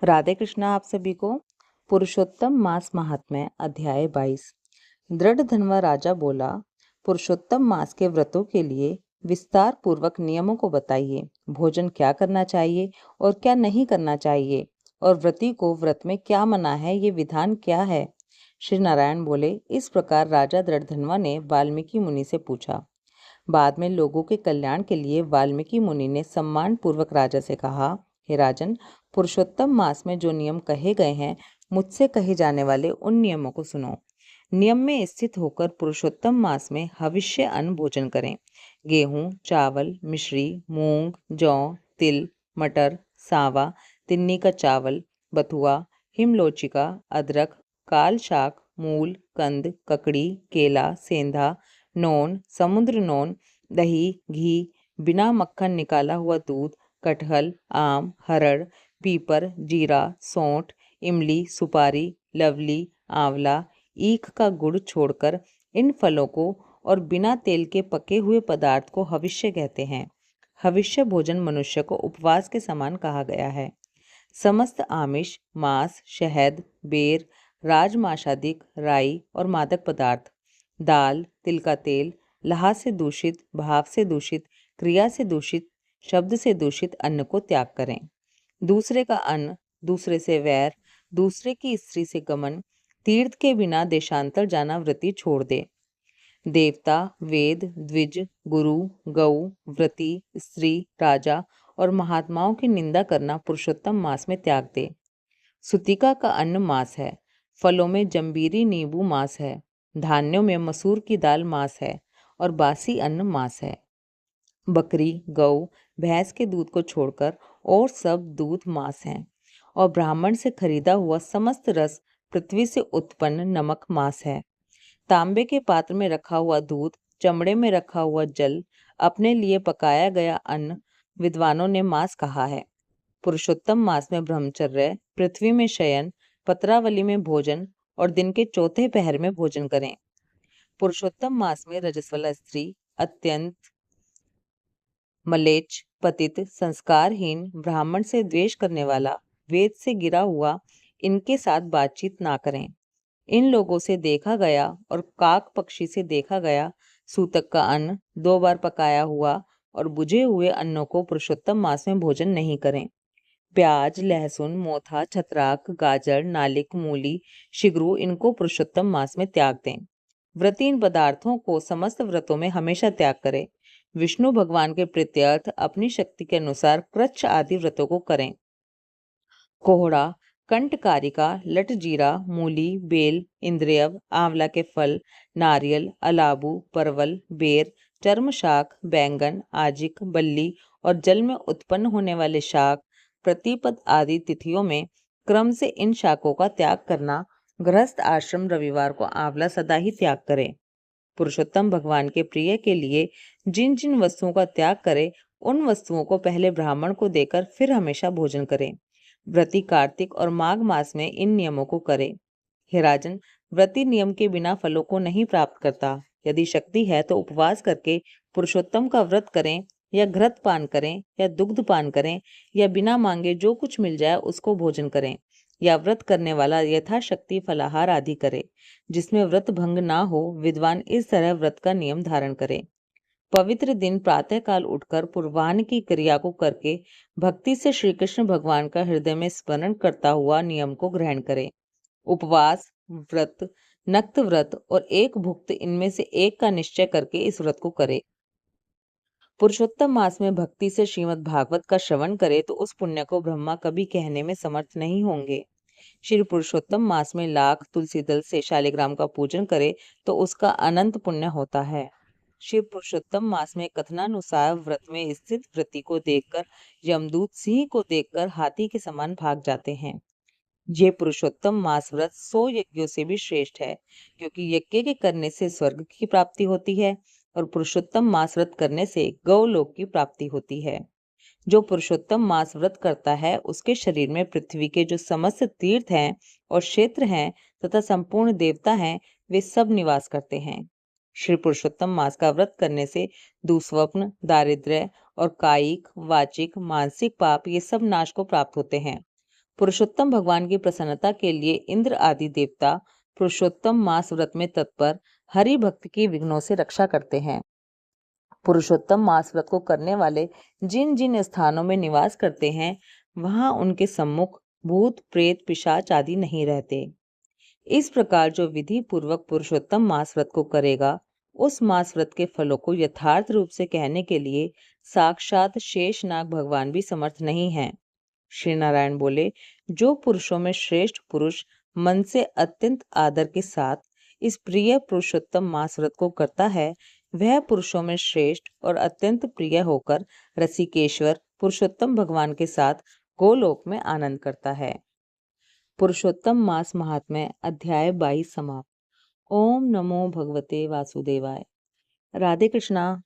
राधे कृष्णा आप सभी को। पुरुषोत्तम मास महात्म्य अध्याय 22। दृढ़ धनवा राजा बोला, पुरुषोत्तम मास के व्रतों के लिए विस्तार पूर्वक नियमों को बताइए। भोजन क्या करना चाहिए और क्या नहीं करना चाहिए, और व्रती को व्रत में क्या मना है, ये विधान क्या है। श्री नारायण बोले, इस प्रकार राजा दृढ़धनवा ने वाल्मीकि मुनि से पूछा। बाद में लोगों के कल्याण के लिए वाल्मीकि मुनि ने सम्मान पूर्वक राजा से कहा, हे राजन, पुरुषोत्तम मास में जो नियम कहे गए हैं, मुझसे कहे जाने वाले उन नियमों को सुनो। नियम में स्थित होकर पुरुषोत्तम मास में हविष्य अन्न भोजन करें। गेहूं, चावल, मिश्री, मूंग, जौ, तिल, मटर, सांवा, तिन्नी का चावल, बथुआ, हिमलोचिका, अदरक, काल शाक, मूल, कंद, ककड़ी, केला, सेंधा, नोन, समुद्र नोन, दही, घी, बिना मक्खन निकाला हुआ दूध, कटहल, आम, हरड़, पीपर, जीरा, सौंठ, इमली, सुपारी, लवली, आंवला, ईख का गुड़ छोड़कर इन फलों को और बिना तेल के पके हुए पदार्थ को हविष्य कहते हैं। हविष्य भोजन मनुष्य को उपवास के समान कहा गया है। समस्त आमिष, मांस, शहद, बेर, राजमाशादिक, राई और मादक पदार्थ, दाल, तिल का तेल, लहा से दूषित, भाव से दूषित, क्रिया से दूषित, शब्द से दूषित अन्न को त्याग करें। दूसरे का अन्न, दूसरे से वैर, दूसरे की स्त्री से गमन, तीर्थ के बिना देशांतर जाना व्रती छोड़ दे। देवता, वेद, द्विज, गुरु, गऊ, व्रती, स्त्री, राजा और महात्माओं की निंदा करना पुरुषोत्तम मास में त्याग दे। सुतिका का अन्न मांस है, फलों में जंबीरी नींबू मांस है, धान्यों में मसूर की दाल मांस है और बासी अन्न मांस है। बकरी, गऊ, भैंस के दूध को छोड़कर और सब दूध मांस हैं, और ब्राह्मण से खरीदा हुआ समस्त रस पृथ्वी से उत्पन्न नमक मांस है। तांबे के पात्र में रखा हुआ दूध, चमड़े में रखा हुआ जल, अपने लिए पकाया गया अन्न विद्वानों ने मांस कहा है। पुरुषोत्तम मास में ब्रह्मचर्य, पृथ्वी में शयन, पत्रावली में भोजन और दिन के चौथे पहर में भोजन करें। पुरुषोत्तम मास में रजस्वला स्त्री, अत्यंत मलेच्छ, पतित, संस्कारहीन, ब्राह्मण से द्वेष करने वाला, वेद से गिरा हुआ, इनके साथ बातचीत ना करें। इन लोगों से देखा गया और काक पक्षी से देखा गया सूतक का अन्न, 2 बार पकाया हुआ और बुझे हुए अन्नों को पुरुषोत्तम मास में भोजन नहीं करें। प्याज, लहसुन, मोथा, छत्राक, गाजर, नालिक, मूली, शिगरू, इनको पुरुषोत्तम मास में त्याग दें। व्रती इन पदार्थों को समस्त व्रतों में हमेशा त्याग करे। विष्णु भगवान के प्रीत्यर्थ अपनी शक्ति के अनुसार कृच्छ आदि व्रतों को करें। कोहड़ा, कंठकारिका, लटजीरा, मूली, बेल, इंद्रियव, आंवला के फल, नारियल, अलाबू, परवल, बेर, चर्म शाक, बैंगन, आजिक, बल्ली और जल में उत्पन्न होने वाले शाक, प्रतिपद आदि तिथियों में क्रम से इन शाकों का त्याग करना। गृहस्थ आश्रम रविवार को आंवला सदा ही त्याग करे। पुरुषोत्तम भगवान के प्रिय के लिए जिन जिन वस्तुओं का त्याग करे, उन वस्तुओं को पहले ब्राह्मण को देकर फिर हमेशा भोजन करें। व्रती कार्तिक और माघ मास में इन नियमों को करे। हे राजन, व्रती नियम के बिना फलों को नहीं प्राप्त करता। यदि शक्ति है तो उपवास करके पुरुषोत्तम का व्रत करें, या घृत पान करें, या दुग्ध पान करें, या बिना मांगे जो कुछ मिल जाए उसको भोजन करें, या व्रत करने वाला यथाशक्ति फलाहार आदि करे। जिसमें व्रत भंग ना हो, विद्वान इस तरह व्रत का नियम धारण करे। पवित्र दिन प्रातःकाल उठकर पूर्वाह्न की क्रिया को करके भक्ति से श्री कृष्ण भगवान का हृदय में स्मरण करता हुआ नियम को ग्रहण करें। उपवास व्रत, नक्त व्रत और एक भुक्त, इनमें से एक का निश्चय करके इस व्रत को करे। पुरुषोत्तम मास में भक्ति से श्रीमद् भागवत का श्रवण करे तो उस पुण्य को ब्रह्मा कभी कहने में समर्थ नहीं होंगे। श्री पुरुषोत्तम मास में लाख तुलसी दल से शालिग्राम का पूजन करे तो उसका अनंत पुण्य होता है। शिव पुरुषोत्तम मास में कथनानुसार व्रत में स्थित व्रती को देखकर यमदूत सिंह को देखकर हाथी के समान भाग जाते हैं। ये पुरुषोत्तम मास व्रत 100 यज्ञों से भी श्रेष्ठ है, क्योंकि यज्ञ के करने से स्वर्ग की प्राप्ति होती है और पुरुषोत्तम मास व्रत करने से गौलोक की प्राप्ति होती है। जो पुरुषोत्तम मास व्रत करता है, उसके शरीर में पृथ्वी के जो समस्त तीर्थ हैं और क्षेत्र हैं तथा संपूर्ण देवता हैं, वे सब निवास करते हैं। श्री पुरुषोत्तम मास का व्रत करने से दुस्वप्न, दारिद्र्य और कायिक, वाचिक, मानसिक पाप ये सब नाश को प्राप्त होते हैं। पुरुषोत्तम भगवान की प्रसन्नता के लिए इंद्र आदि देवता पुरुषोत्तम मास व्रत में तत्पर हरि भक्त की विघ्नों से रक्षा करते हैं। पुरुषोत्तम मास व्रत को करने वाले जिन जिन स्थानों में निवास करते हैं, वहां उनके सम्मुख भूत प्रेत पिशाच आदि नहीं रहते। इस प्रकार जो विधि पूर्वक पुरुषोत्तम मास व्रत को करेगा, उस मास व्रत के फलों को यथार्थ रूप से कहने के लिए साक्षात शेषनाग भगवान भी समर्थ नहीं हैं। श्री नारायण बोले, जो पुरुषों में श्रेष्ठ पुरुष मन से अत्यंत आदर के साथ इस प्रिय पुरुषोत्तम मास व्रत को करता है, वह पुरुषों में श्रेष्ठ और अत्यंत प्रिय होकर रसिकेश्वर पुरुषोत्तम भगवान के साथ गोलोक में आनंद करता है। पुरुषोत्तम मास महात्म्य अध्याय 22 समाप्त। ओम नमो भगवते वासुदेवाय। राधे कृष्णा।